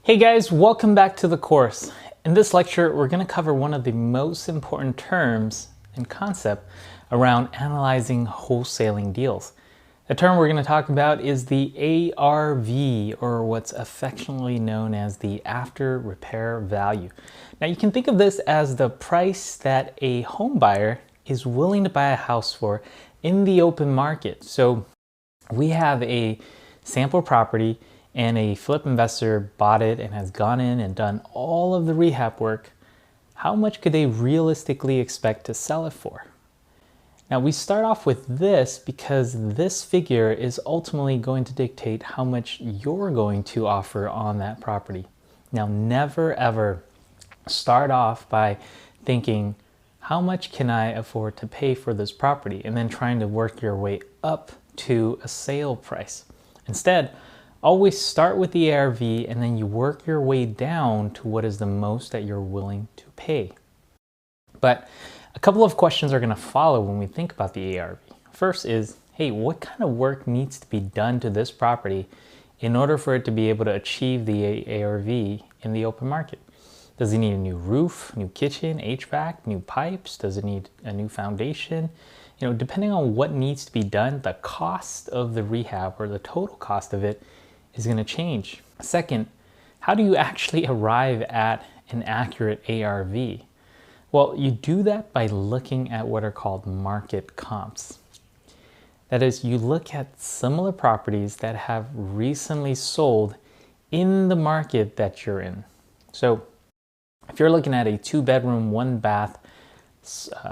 Hey guys, welcome back to the course. In this lecture, we're going to cover one of the most important terms and concept around analyzing wholesaling deals. The term we're going to talk about is the ARV, or what's affectionately known as the after repair value. Now you can think of this as the price that a home buyer is willing to buy a house for in the open market. So we have a sample property and a flip investor bought it and has gone in and done all of the rehab work. How much could they realistically expect to sell it for? Now we start off with this because this figure is ultimately going to dictate how much you're going to offer on that property. Now never ever start off by thinking, how much can I afford to pay for this property? And then trying to work your way up to a sale price. Instead, always start with the ARV and then you work your way down to what is the most that you're willing to pay. But a couple of questions are going to follow when we think about the ARV. First is, hey, what kind of work needs to be done to this property in order for it to be able to achieve the ARV in the open market? Does it need a new roof, new kitchen, HVAC, new pipes? Does it need a new foundation? You know, depending on what needs to be done, the cost of the rehab or the total cost of it is going to change. Second, how do you actually arrive at an accurate ARV? Well, you do that by looking at what are called market comps. That is, you look at similar properties that have recently sold in the market that you're in. So if you're looking at a 2-bedroom, 1-bath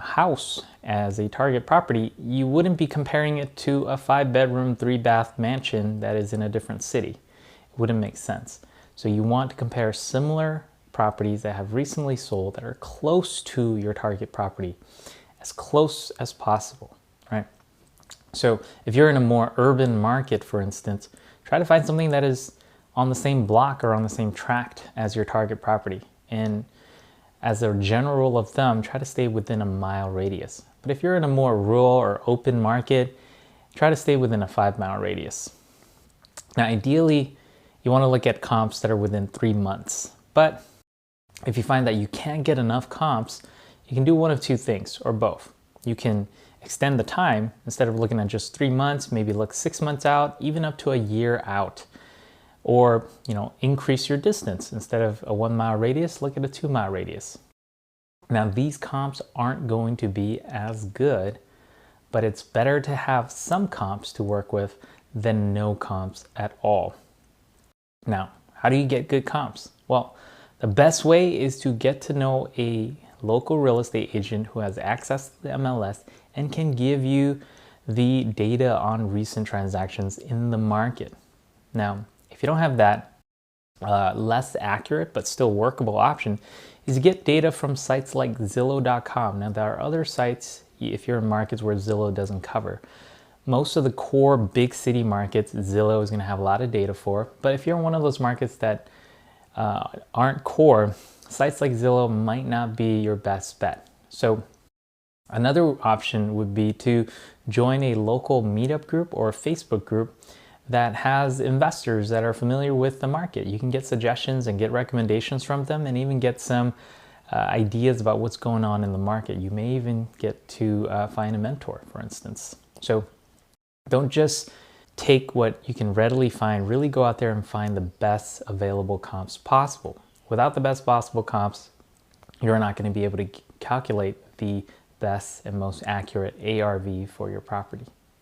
house as a target property, you wouldn't be comparing it to a 5-bedroom, 3-bath mansion that is in a different city. It wouldn't make sense. So you want to compare similar properties that have recently sold that are close to your target property, as close as possible, right? So if you're in a more urban market, for instance, try to find something that is on the same block or on the same tract as your target property. And as a general rule of thumb, try to stay within a mile radius. But if you're in a more rural or open market, try to stay within a 5-mile radius. Now, ideally, you want to look at comps that are within 3 months. But if you find that you can't get enough comps, you can do one of two things, or both. You can extend the time. Instead of looking at just 3 months, maybe look 6 months out, even up to a year out. Or, increase your distance. Instead of a 1-mile radius, look at a 2-mile radius. Now, these comps aren't going to be as good, but it's better to have some comps to work with than no comps at all. Now, how do you get good comps? Well, the best way is to get to know a local real estate agent who has access to the MLS and can give you the data on recent transactions in the market. Now, if you don't have that, less accurate but still workable option is to get data from sites like Zillow.com. Now, there are other sites if you're in markets where Zillow doesn't cover. Most of the core big city markets, Zillow is going to have a lot of data for. But if you're in one of those markets that aren't core, sites like Zillow might not be your best bet. So another option would be to join a local meetup group or Facebook group that has investors that are familiar with the market. You can get suggestions and get recommendations from them and even get some ideas about what's going on in the market. You may even get to find a mentor, for instance. So don't just take what you can readily find, really go out there and find the best available comps possible. Without the best possible comps, you're not going to be able to calculate the best and most accurate ARV for your property.